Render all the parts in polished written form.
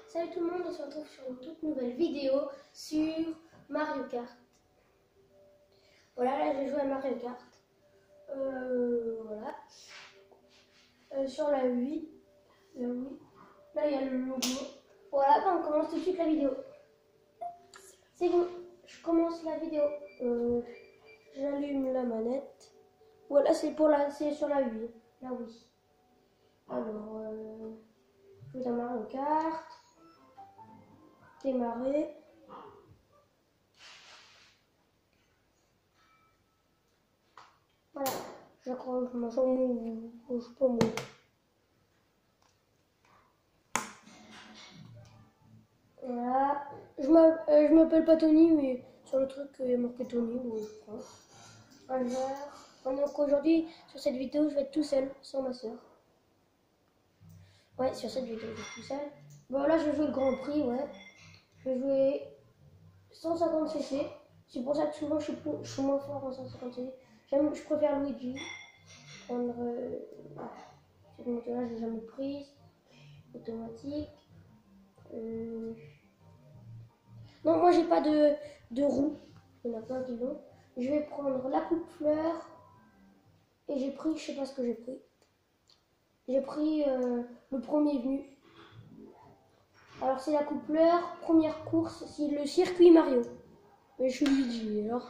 Salut tout le monde, on se retrouve sur une toute nouvelle vidéo sur Mario Kart. Voilà, là j'ai joué à Mario Kart. Voilà. Sur la Wii. Là il y a le logo. Voilà, on commence tout de suite la vidéo. C'est bon, je commence la vidéo. J'allume la manette. Voilà, c'est sur la Wii. La Wii. Alors, je vais dans Mario Kart. Démarrer. Voilà, j'accroche ma jambe ou je peux moi. Voilà, je m'appelle pas Tony, mais sur le truc il y a marqué Tony, donc je prends. Alors, donc aujourd'hui, sur cette vidéo, je vais être tout seul, sans ma soeur. Ouais, sur cette vidéo, je vais être tout seul. Bon, là, je vais jouer le Grand Prix, ouais. Je vais jouer 150 cc. C'est pour ça que souvent, je suis moins fort en 150 cc. Je préfère Luigi. Prendre cette moto-là, je l'ai jamais prise. Automatique. Non, moi, j'ai pas de roue. Il y en a plein qui l'ont. Je vais prendre la coupe fleur. Et j'ai pris, je sais pas ce que j'ai pris. J'ai pris le premier venu. Alors c'est la coupe fleur, première course, c'est le circuit Mario. Mais je suis Luigi, alors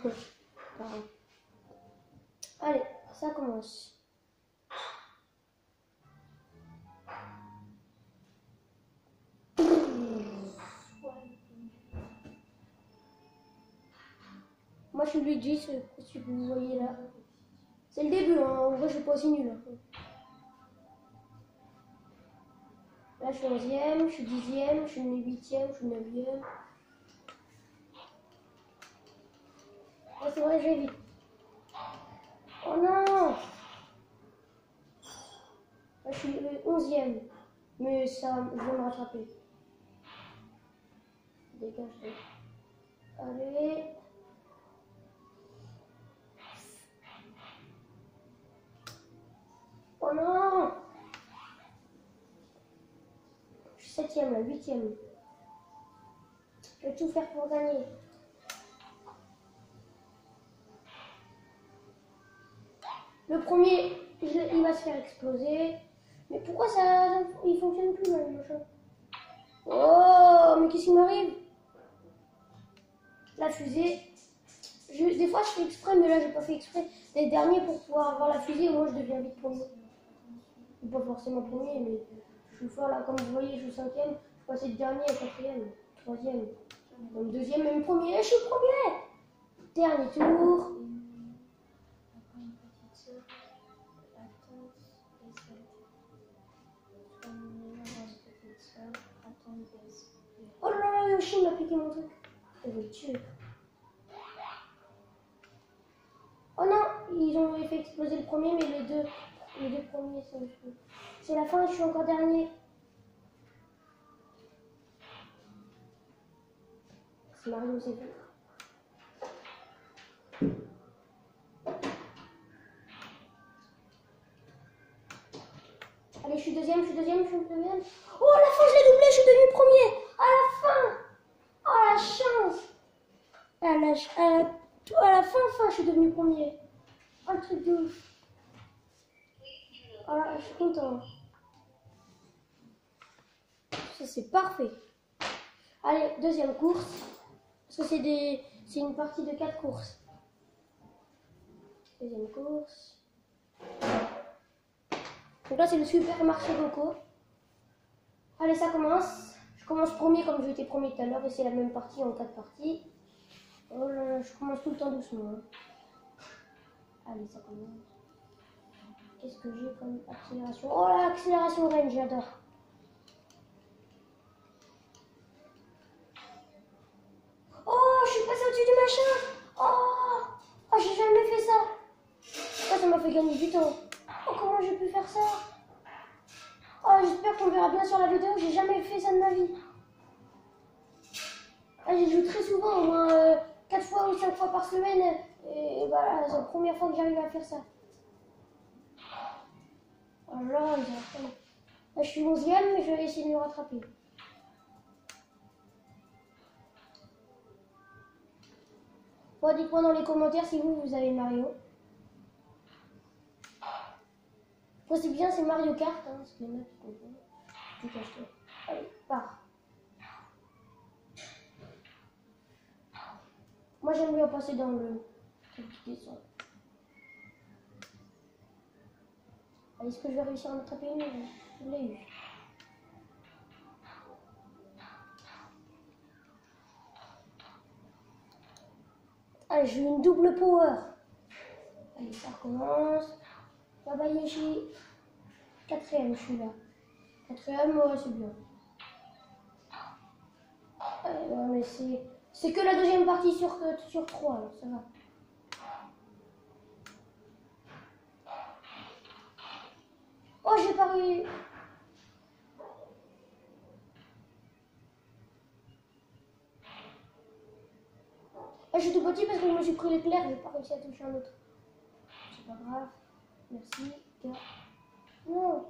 pareil. Allez, ça commence. Moi je suis Luigi, ce que vous voyez là. C'est le début, hein. En vrai je suis pas aussi nul. Là je suis 11e, je suis 10e, je suis 8e, je suis 9e. Oh, c'est vrai, j'ai vite. Oh non! Là je suis 11e. Mais ça, je vais me rattraper. Dégage. Allez. Oh non! Je suis 7e, là, 8e. Je vais tout faire pour gagner. Le premier, il va se faire exploser. Mais pourquoi il fonctionne plus là, le machin? Oh, mais qu'est-ce qui m'arrive? La fusée. Des fois, je fais exprès, mais là, j'ai pas fait exprès. Les derniers pour pouvoir avoir la fusée, moi, je deviens vite premier. Pas forcément premier, mais je suis fort là. Comme vous voyez, je suis 5e. Je passe de dernier à 4e, 3e, même 2e, même premier. Je suis premier! Dernier tour. Oh là là, Yoshi m'a piqué mon truc. Je vais le tuer. Oh non, ils ont fait exploser le premier, mais les deux premiers, c'est la fin, je suis encore dernier. C'est Mario, c'est fait. Allez, je suis deuxième. Oh, à la fin, je l'ai doublé, je suis devenu premier. À la fin. Oh, la chance. À la fin, je suis devenu premier. Oh, le truc de ouf. Oh là, je suis content. Ça, c'est parfait. Allez, deuxième course. Parce que c'est une partie de 4 courses. Deuxième course. Donc là, c'est le supermarché Coco. Allez, ça commence. Je commence premier comme j'ai été premier tout à l'heure. Et c'est la même partie en 4 parties. Oh là là, je commence tout le temps doucement. Hein. Allez, ça commence. Qu'est-ce que j'ai comme accélération? Oh là, accélération reine, j'adore. Oh, je suis passé au-dessus du machin. Oh, j'ai jamais fait ça. Oh, ça m'a fait gagner du temps. Oh, comment j'ai pu faire ça? Oh, j'espère qu'on verra bien sur la vidéo. J'ai jamais fait ça de ma vie. Ah, j'ai joué très souvent, au moins 4 fois ou 5 fois par semaine. Et voilà, c'est la première fois que j'arrive à faire ça. Oh là, là, je suis 11e, mais je vais essayer de me rattraper. Bon, dites-moi dans les commentaires si vous avez Mario. C'est bien, c'est Mario Kart, hein, parce qu'il y en a qui comprennent. Je vais t'acheter. Allez, pars. Moi, j'aime bien passer dans le truc qui descend. Est-ce que je vais réussir à en attraper une? Je l'ai eu. Allez, j'ai une double power. Allez, ça recommence. Bye bye Yoshi. 4ème, je suis là. 4ème, ouais, c'est bien. Ouais, mais c'est que la deuxième partie sur 3, alors ça va. Oh, j'ai pas eu. Je suis tout petit parce que je me suis pris l'éclair, j'ai pas réussi à toucher un autre. C'est pas grave. Merci. Non.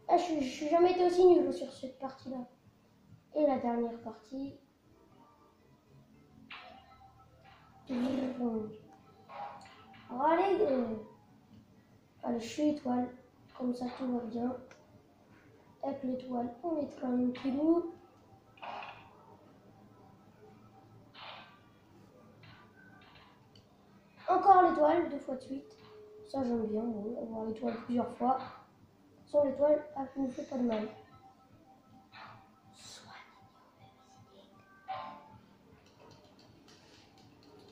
Ah, je suis jamais été aussi nul sur cette partie-là. Et la dernière partie. Allez, allez, je suis étoile. Comme ça, tout va bien. Avec l'étoile, on est tranquillou. Encore l'étoile, 2 fois de suite. Ça, j'aime bien, bon, avoir l'étoile plusieurs fois. Sans l'étoile, elle ne fait pas de mal.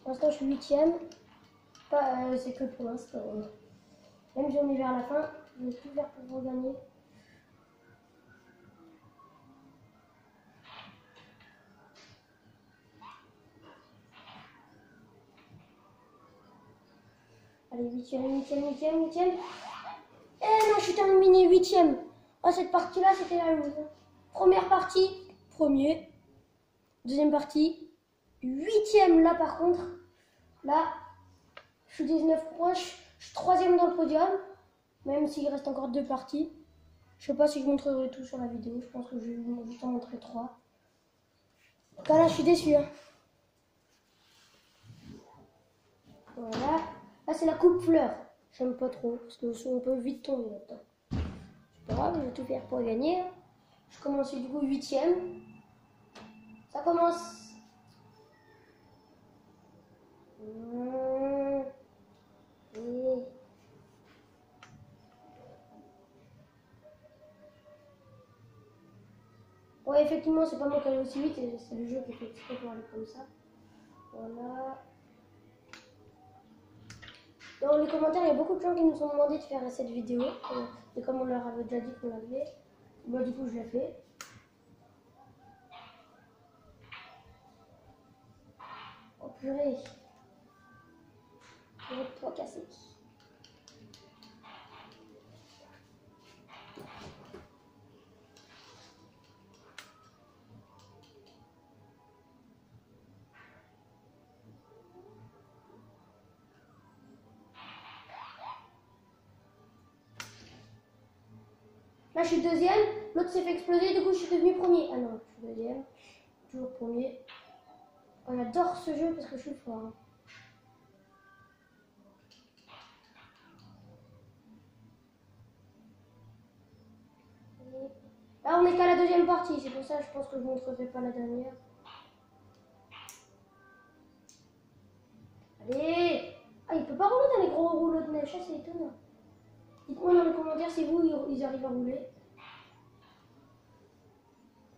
Pour l'instant, je suis 8ème. C'est que pour l'instant. Même si on est vers la fin, je vais tout faire pour regagner. Allez, 8ème. Eh non, je suis terminé 8ème. Oh, cette partie-là, c'était la loose. Première partie, premier. Deuxième partie, 8ème. Là, par contre, là, je suis 19 points. Je suis 3ème dans le podium. Même s'il reste encore 2 parties. Je sais pas si je montrerai tout sur la vidéo. Je pense que je vais juste en montrer 3. En tout cas, là, je suis déçu. Hein. Voilà. Là, c'est la coupe fleur. J'aime pas trop, parce que on peut vite tomber là-dedans. C'est pas grave, je vais tout faire pour gagner. Je commence du coup 8ème. Ça commence. Ouais, effectivement, c'est pas moi qui allais aussi vite, c'est le jeu qui fait exprès pour aller comme ça. Voilà. Dans les commentaires, il y a beaucoup de gens qui nous ont demandé de faire cette vidéo. Et comme on leur avait déjà dit qu'on l'avait, moi du coup je l'ai fait. Oh purée. Je vais tout casser. Là, je suis deuxième. L'autre s'est fait exploser. Du coup, je suis devenu premier. Ah non, je suis deuxième. Toujours premier. On adore ce jeu parce que je suis fort. Hein. Là, on n'est qu'à la deuxième partie. C'est pour ça que je pense que je ne montrerai pas la dernière. Allez! Ah, il peut pas rouler dans les gros rouleaux de neige. Ça, c'est étonnant. Dites-moi dans les commentaires si vous, ils arrivent à rouler.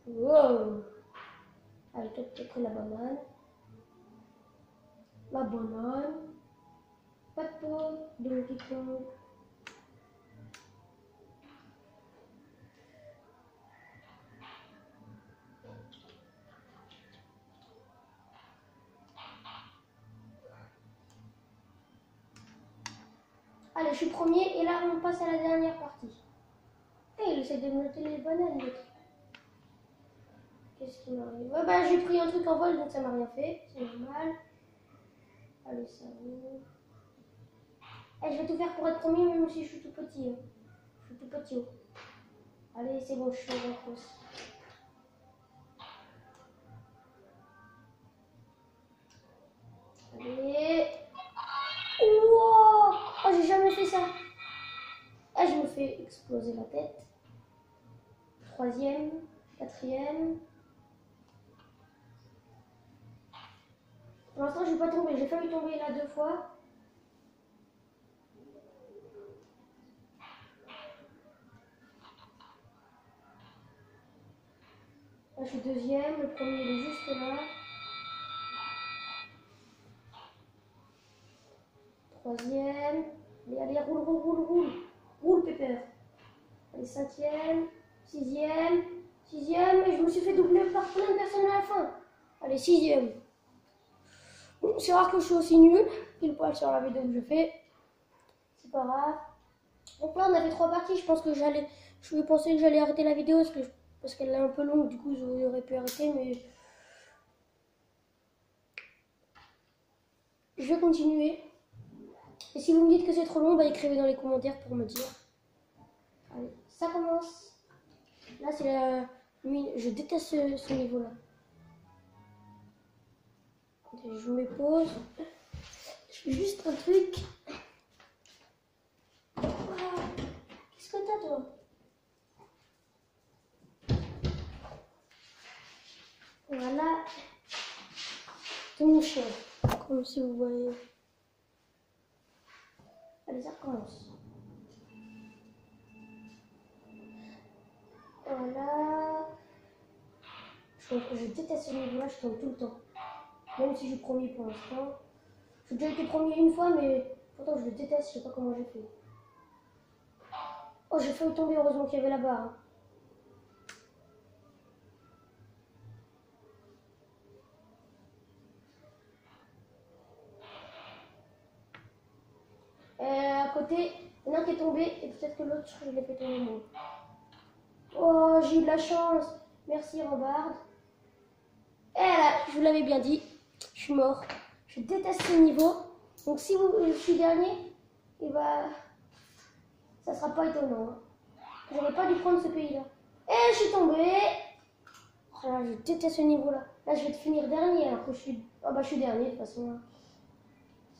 Wow! Allez, toi, tu as pris la banane. La banane. Pas de peau. Donkey Kong. Allez, je suis premier et là, on passe à la dernière partie. Et il essaie de me noter les bananes, l'autre. Qu'est-ce qui m'arrive? Ouais, bah, j'ai pris un truc en vol, donc ça m'a rien fait. C'est normal. Allez, ça roule. Eh, je vais tout faire pour être premier, même si je suis tout petit. Hein. Je suis tout petit. Allez, c'est bon, je suis en course. exploser la tête. Troisième, quatrième. Pour l'instant, je vais pas tomber. J'ai failli tomber là 2 fois. Là, je suis deuxième. Le premier, il est juste là. Troisième. Allez, allez, roule, roule, roule, roule. Roule, Pepper. Allez, cinquième. Sixième. Sixième. Et je me suis fait doubler par plein de personnes à la fin. Allez, sixième. Bon, c'est rare que je suis aussi nul. Pile poil sur la vidéo que je fais. C'est pas grave. Donc là, on a fait 3 parties. Je pense que je pensais que j'allais arrêter la vidéo parce qu'elle est un peu longue. Du coup, j'aurais pu arrêter, mais je vais continuer. Et si vous me dites que c'est trop long, bah écrivez dans les commentaires pour me dire. Allez, ça commence. Là, c'est la nuit. Je déteste ce niveau-là. Je me pose. Je fais juste un truc. Qu'est-ce que t'as, toi? Voilà. C'est mon chien. Comme si vous voyez. Allez, ça recommence. Voilà. Je déteste ce niveau-là, je tombe tout le temps. Même si je suis premier pour l'instant. J'ai déjà été premier une fois, mais pourtant je le déteste, je sais pas comment j'ai fait. Oh, j'ai failli tomber, heureusement qu'il y avait la barre. À côté, il y en a un qui est tombé, et peut-être que l'autre, je l'ai fait tomber moi. Oh, j'ai eu de la chance. Merci, Robard. Et là, je vous l'avais bien dit, je suis mort. Je déteste ce niveau. Donc si je suis dernier, et bah, ça sera pas étonnant. Hein. J'aurais pas dû prendre ce pays-là. Et je suis tombé. Oh là, je déteste ce niveau-là. Là, je vais te finir dernier, alors que je suis... Oh bah, je suis dernier, de toute façon.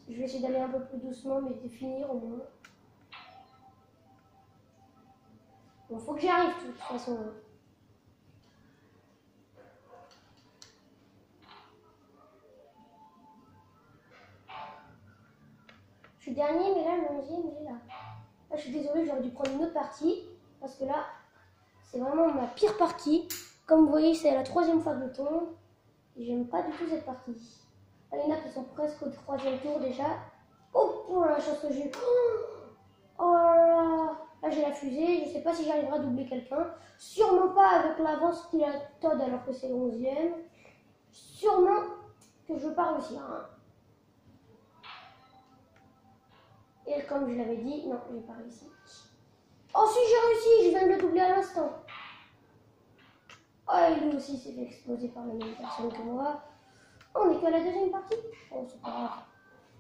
Je vais essayer d'aller un peu plus doucement, mais de finir au moins. Bon, faut que j'y arrive, de toute façon. Je suis dernier, mais là, le 11e, il est là. Là, je suis désolée, j'aurais dû prendre une autre partie, parce que là, c'est vraiment ma pire partie. Comme vous voyez, c'est la 3e fois que je tombe. Et j'aime pas du tout cette partie. Là, il y en a qui sont presque au 3e tour déjà. Oh la chance que j'ai. Oh là là. Là, j'ai la fusée. Je sais pas si j'arriverai à doubler quelqu'un. Sûrement pas avec l'avance qu'il a Todd alors que c'est le 11e. Sûrement que je ne vais pas réussir. Hein. Et comme je l'avais dit, non, j'ai pas réussi. Oh si, j'ai réussi. Je viens de le doubler à l'instant. Oh, et lui aussi s'est fait exploser par la même personne que moi. On est qu'à la 2e partie. Oh, c'est pas grave.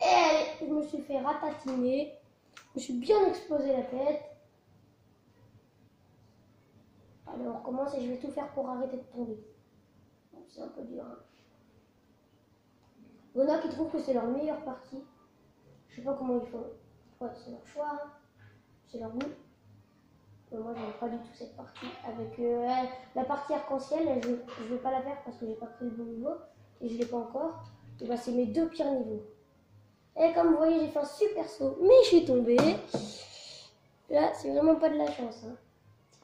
Et je me suis fait ratatiner. Je me suis bien explosé la tête. Allez, on recommence et je vais tout faire pour arrêter de tomber. C'est un peu dur. Hein. Il y en a qui trouvent que c'est leur meilleure partie. Je sais pas comment ils font. Ouais, c'est leur choix. Hein. C'est leur goût. Mais moi, j'aime pas du tout cette partie. Avec la partie arc-en-ciel, je vais pas la faire parce que j'ai pas pris le bon niveau. Et je l'ai pas encore. Et bah, c'est mes 2 pires niveaux. Et comme vous voyez, j'ai fait un super saut, mais je suis tombée. Là, c'est vraiment pas de la chance. Hein.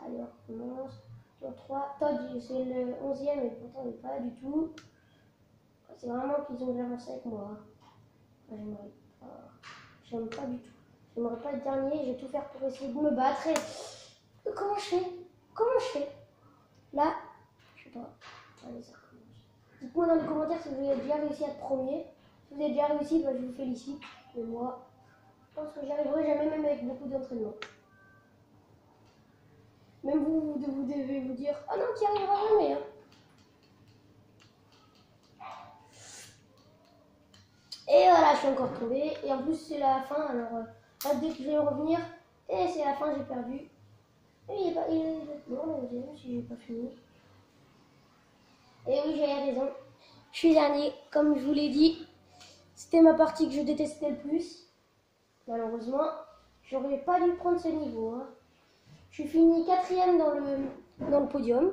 Allez, on recommence. Sur 3. Todd, c'est le 11e, et pourtant, il n'est pas du tout. C'est vraiment qu'ils ont avancé avec moi. Hein. J'aime pas du tout. J'aimerais pas être dernier, je vais tout faire pour essayer de me battre. Et... Comment je fais? Comment je fais? Là, je sais pas. Allez, ça recommence. Dites-moi dans les commentaires si vous avez déjà réussi à être premier. Si vous avez déjà réussi, bah, je vous félicite. Mais moi, je pense que j'y arriverai jamais, même avec beaucoup d'entraînement. Même vous devez vous dire, ah non, tu n'y arriveras jamais. Hein. Et voilà, je suis encore tombée. Et en plus, c'est la fin. Alors, là, dès que je vais revenir, et c'est la fin, j'ai perdu. Et il est pas. Non, si j'ai pas fini. Et oui, j'avais raison. Je suis dernier, comme je vous l'ai dit. C'était ma partie que je détestais le plus. Malheureusement, j'aurais pas dû prendre ce niveau. Hein. Je suis fini 4e dans le podium.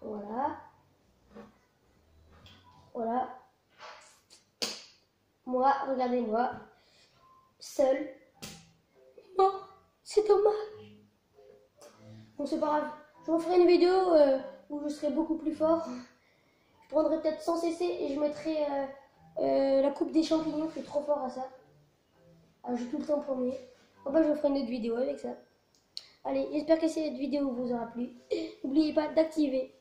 Voilà. Voilà. Moi, regardez-moi. Seul. Oh, c'est dommage. Bon, c'est pas grave. Je referai une vidéo où je serai beaucoup plus fort. Je prendrai peut-être 100 cc et je mettrai la coupe des champignons. Je suis trop fort à ça. Ah, je suis tout le temps premier. Enfin, je ferai une autre vidéo avec ça. Allez, j'espère que cette vidéo vous aura plu. N'oubliez pas d'activer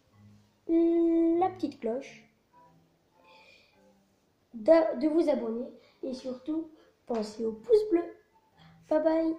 la petite cloche, de vous abonner et surtout, pensez au pouce bleu. Bye bye.